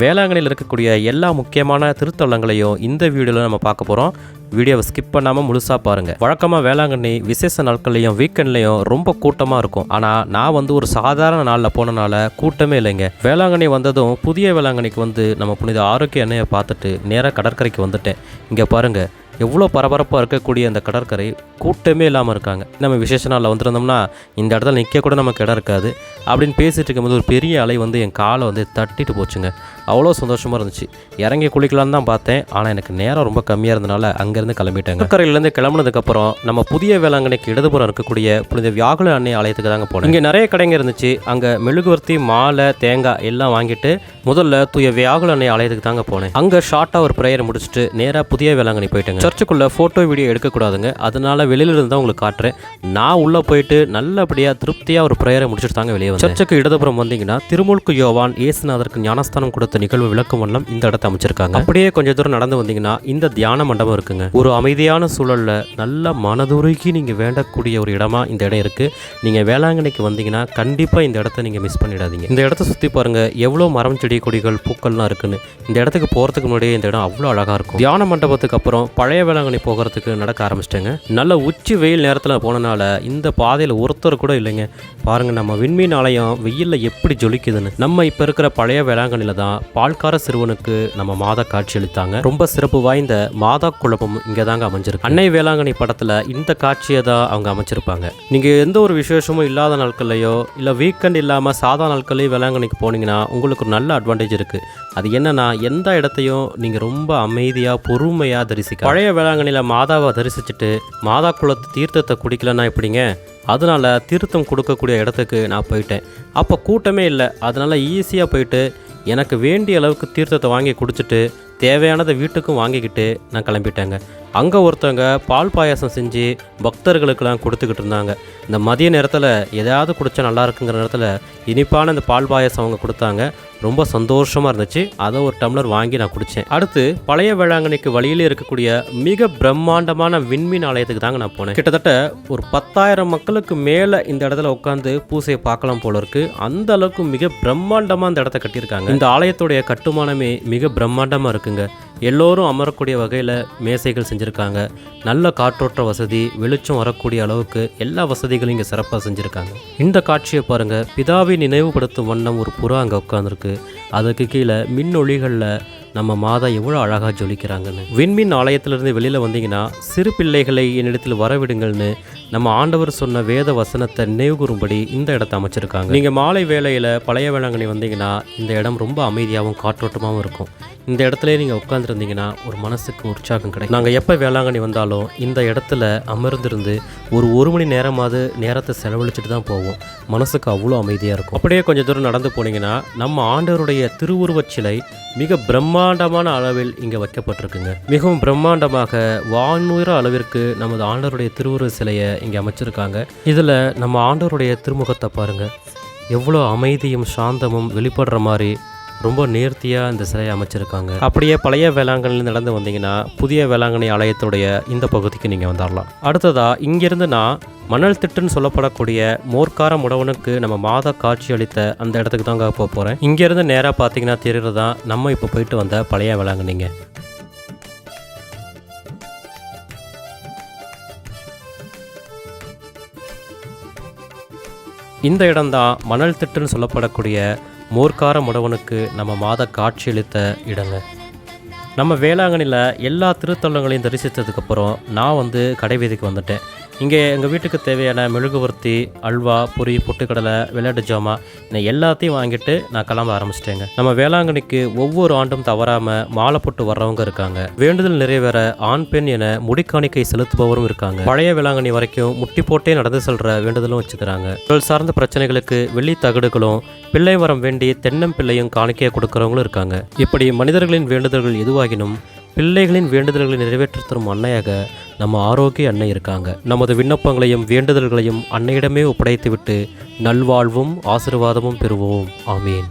வேளாங்கண்ணியில் இருக்கக்கூடிய எல்லா முக்கியமான திருத்தலங்களையும் இந்த வீடியோவில் நம்ம பார்க்க போகிறோம். வீடியோவை ஸ்கிப் பண்ணாமல் முழுசாக பாருங்கள். வழக்கமாக வேளாங்கண்ணி விசேஷ நாட்கள்லையும் வீக்கெண்ட்லையும் ரொம்ப கூட்டமாக இருக்கும். ஆனால் நான் ஒரு சாதாரண நாளில் போனனால கூட்டமே இல்லைங்க. வேளாங்கண்ணி வந்ததும் புதிய வேளாங்கண்ணிக்கு நம்ம புனித ஆரோக்கிய அன்னையை பார்த்துட்டு நேராக கடற்கரைக்கு வந்துட்டேன். இங்கே பாருங்கள், எவ்வளோ பரபரப்பாக இருக்கக்கூடிய அந்த கடற்கரை கூட்டமே இல்லாமல் இருக்காங்க. நம்ம விசேஷ நாளில் வந்துருந்தோம்னா இந்த இடத்துல நிற்க கூட நமக்கு இடம் இருக்காது. அப்படின்னு பேசிகிட்டு இருக்கும்போது ஒரு பெரிய அலை என் காலை தட்டிட்டு போச்சுங்க. அவ்வளோ சந்தோஷமாக இருந்துச்சு. இறங்கி குளிக்கலான்னு தான் பார்த்தேன். ஆனால் எனக்கு நேரம் ரொம்ப கம்மியாக இருந்தனால அங்கேருந்து கிளம்பிட்டேங்க. கடற்கரையிலேருந்து கிளம்புனதுக்கப்புறம் நம்ம புதிய வேளாங்கண்ணிக்கு இடதுபுறம் இருக்கக்கூடிய புனித வியாகுல அன்னை ஆலயத்துக்கு தாங்க போனோம். இங்கே நிறைய கடைங்க இருந்துச்சு. அங்கே மெழுகுவர்த்தி, மாலை, தேங்காய் எல்லாம் வாங்கிட்டு முதல்ல தூய வியாகுல அன்னை ஆலயத்துக்கு தாங்க போனேன். அங்கே ஷார்ட்டாக ஒரு ப்ரேயர் முடிச்சுட்டு நேராக புதிய வேளாங்கண்ணி போயிட்டேங்க. சர்ச்சுக்குள்ளே ஃபோட்டோ வீடியோ எடுக்கக்கூடாதுங்க. அதனால வெளியிலிருந்து தான் உங்களுக்கு காட்டுறேன். நான் உள்ளே போயிட்டு நல்லபடியாக திருப்தியாக ஒரு ப்ரேயரை முடிச்சுட்டு தாங்க வெளியே வந்தேன். சர்ச்சுக்கு இடதுபுறம் வந்தீங்கன்னா திருமுழுக்கு யோவான் இயேசுநாதருக்கு ஞானஸ்தானம் கொடுத்த நிகழ்வு விளக்கும் வண்ணம் இந்த இடத்தை அமைச்சிருக்காங்க. அப்படியே கொஞ்சம் தூரம் நடந்து வந்தீங்கன்னா இந்த தியான மண்டபம் இருக்குங்க. ஒரு அமைதியான சூழல்ல நல்ல மனதுருகி நீங்க வேண்டக்கூடிய ஒரு இடமா இந்த இடம் இருக்கு. நீங்க வேளாங்கண்ணிக்கு வந்தீங்கன்னா கண்டிப்பா இந்த இடத்த நீங்க மிஸ் பண்ணிடாதீங்க. இந்த இடத்த சுத்தி பாருங்க, எவ்வளவு மரம், செடி, கொடிகள், பூக்கள்லாம் இருக்குன்னு. இந்த இடத்துக்கு போறதுக்கு முன்னாடியே இந்த இடம் அவ்வளோ அழகா இருக்கும். தியான மண்டபத்துக்கு அப்புறம் பழைய வேளாங்கண்ணி போகிறதுக்கு நடக்க ஆரம்பிச்சிட்டேங்க. நல்ல உச்சி வெயில் நேரத்தில் போனனால இந்த பாதையில் ஒருத்தர் கூட இல்லைங்க. பாருங்க, நம்ம விண்மீன் ஆலயம் வெயில்ல எப்படி ஜொலிக்குதுன்னு. நம்ம இப்ப இருக்கிற பழைய வேளாங்கண்ணில தான் பால்கார சிறுவனுக்கு நம்ம மாதா காட்சி அளித்தாங்க. ரொம்ப சிறப்பு வாய்ந்த மாதா குழப்பம் இங்கே தாங்க அமைஞ்சிருக்கு. அன்னை வேளாங்கண்ணி படத்தில் இந்த காட்சியை தான் அவங்க அமைச்சிருப்பாங்க. நீங்கள் எந்த ஒரு விசேஷமும் இல்லாத நாட்கள்லையோ இல்லை வீக்கெண்ட் இல்லாமல் சாதா நாட்கள்லையும் வேளாங்கண்ணிக்கு போனீங்கன்னா உங்களுக்கு ஒரு நல்ல அட்வான்டேஜ் இருக்குது. அது என்னன்னா, எந்த இடத்தையும் நீங்கள் ரொம்ப அமைதியாக பொறுமையாக தரிசிக்க. பழைய வேளாங்கண்ணியில் மாதாவை தரிசிச்சுட்டு மாதா குளத்து தீர்த்தத்தை குடிக்கலன்னா எப்படிங்க? அதனால தீர்த்தம் கொடுக்கக்கூடிய இடத்துக்கு நான் போயிட்டேன். அப்போ கூட்டமே இல்லை. அதனால ஈஸியாக போயிட்டு எனக்கு வேண்டிய அளவுக்கு தீர்த்தத்தை வாங்கி குடிச்சிட்டு தேவையானதை வீட்டுக்கும் வாங்கிக்கிட்டு நான் கிளம்பிட்டேங்க. அங்கே ஒருத்தவங்க பால் பாயாசம் செஞ்சு பக்தர்களுக்கெல்லாம் கொடுத்துக்கிட்டு இருந்தாங்க. இந்த மதிய நேரத்தில் எதாவது குடித்தா நல்லா இருக்குங்கிற நேரத்தில் இனிப்பான இந்த பால் பாயாசம் அவங்க கொடுத்தாங்க. ரொம்ப சந்தோஷமாக இருந்துச்சு. அதை ஒரு டம்ளர் வாங்கி நான் குடித்தேன். அடுத்து பழைய வேளாங்கண்ணிக்கு வழியிலே இருக்கக்கூடிய மிக பிரம்மாண்டமான விண்மீன் ஆலயத்துக்கு தாங்க நான் போனேன். கிட்டத்தட்ட ஒரு 10,000 மக்களுக்கு மேலே இந்த இடத்துல உட்காந்து பூசையை பார்க்கலாம் போல இருக்கு. அந்த அளவுக்கு மிக பிரம்மாண்டமாக இந்த இடத்த கட்டியிருக்காங்க. இந்த ஆலயத்துடைய கட்டுமானமே மிக பிரம்மாண்டமாக இருக்குங்க. எல்லோரும் அமரக்கூடிய வகையில் மேசைகள் செஞ்சுருக்காங்க. நல்ல காற்றோட்ட வசதி, வெளிச்சம் வரக்கூடிய அளவுக்கு எல்லா வசதிகளும் இங்கே சிறப்பாக செஞ்சுருக்காங்க. இந்த காட்சியை பாருங்கள். பிதாவை நினைவுபடுத்தும் வண்ணம் ஒரு புறா அங்கே உட்காந்துருக்கு. அதுக்கு கீழே மின்னொளிகளில் நம்ம மாதா எவ்வளோ அழகாக ஜொலிக்கிறாங்கன்னு. விண்மீன் ஆலயத்திலிருந்து வெளியில் வந்தீங்கன்னா சிறு பிள்ளைகளை என்னிடத்தில் வரவிடுங்கள்னு நம்ம ஆண்டவர் சொன்ன வேத வசனத்தை நினைவுகூறும்படி இந்த இடத்தை அமைச்சிருக்காங்க. நீங்கள் மாலை வேளையில் பழைய வேளாங்கண்ணி வந்தீங்கன்னா இந்த இடம் ரொம்ப அமைதியாகவும் காற்றோட்டமாகவும் இருக்கும். இந்த இடத்துல நீங்கள் உட்காந்துருந்தீங்கன்னா ஒரு மனசுக்கு உற்சாகம் கிடைக்கும். நாங்கள் எப்போ வேளாங்கண்ணி வந்தாலும் இந்த இடத்துல அமர்ந்திருந்து ஒரு மணி நேரமாவது நேரத்தை செலவழிச்சுட்டு தான் போவோம். மனசுக்கு அவ்வளோ அமைதியாக இருக்கும். அப்படியே கொஞ்சம் தூரம் நடந்து போனீங்கன்னா நம்ம ஆண்டவருடைய திருவுருவச் சிலை மிக பிரம்மாண்டமான அளவில் இங்கே வைக்கப்பட்டிருக்குங்க. மிகவும் பிரம்மாண்டமாக வானுயர அளவிற்கு நமது ஆண்டவருடைய திருவுருவ சிலையை இங்கே அமைச்சிருக்காங்க. இதில் நம்ம ஆண்டவருடைய திருமுகத்தை பாருங்கள், எவ்வளோ அமைதியும் சாந்தமும் வெளிப்படுற மாதிரி ரொம்ப நேர்த்தியாக இந்த சிலையை அமைச்சிருக்காங்க. அப்படியே பழைய வேளாங்கண்ணில் நடந்து வந்தீங்கன்னா புதிய வேளாங்கண்ணி ஆலயத்துடைய இந்த பகுதிக்கு நீங்கள் வந்துடலாம். அடுத்ததாக இங்கிருந்து நான் மணல் திட்டுன்னு சொல்லப்படக்கூடிய மோர்க்கார முடவனுக்கு நம்ம மாதா காட்சி அளித்த அந்த இடத்துக்கு தாங்க போக போகிறேன். இங்கேருந்து நேராக பார்த்தீங்கன்னா தெரிகிறது தான் நம்ம இப்போ போயிட்டு வந்த பழைய வேளாங்கண்ணிங்க. இந்த இடம்தான் மணல் திட்டுன்னு சொல்லப்படக்கூடிய மோர்க்கார முடவனுக்கு நம்ம மாத காட்சியளித்த இடங்க. நம்ம வேளாங்கண்ணியில் எல்லா திருத்தலங்களையும் தரிசித்ததுக்கப்புறம் நான் கடைவீதிக்கு வந்துட்டேன். இங்கே எங்கள் வீட்டுக்கு தேவையான மெழுகுவர்த்தி, அல்வா, பொரி, பொட்டுக்கடலை, விளையாட்டு ஜாமா எல்லாத்தையும் வாங்கிட்டு நான் கிளம்ப ஆரம்பிச்சிட்டேங்க. நம்ம வேளாங்கண்ணிக்கு ஒவ்வொரு ஆண்டும் தவறாமல் மாலை போட்டு வர்றவங்க இருக்காங்க. வேண்டுதல் நிறைவேற ஆண் பெண் என முடிக்காணிக்கை செலுத்துபவரும் இருக்காங்க. பழைய வேளாங்கண்ணி வரைக்கும் முட்டி போட்டே நடந்து செல்ற வேண்டுதலும் வச்சுக்கிறாங்க. தொழில் சார்ந்த பிரச்சனைகளுக்கு வெள்ளி தகடுகளும் பிள்ளை வரம் வேண்டி தென்னம்பிள்ளையும் காணிக்கையை கொடுக்குறவங்களும் இருக்காங்க. இப்படி மனிதர்களின் வேண்டுதல்கள் எதுவாகினும் பிள்ளைகளின் வேண்டுதல்களை நிறைவேற்றி தரும் அன்னையாக நம்ம ஆரோக்கிய அன்னை இருக்காங்க. நமது விண்ணப்பங்களையும் வேண்டுதல்களையும் அன்னையிடமே ஒப்படைத்துவிட்டு நல்வாழ்வும் ஆசீர்வாதமும் பெறுவோம். ஆமீன்.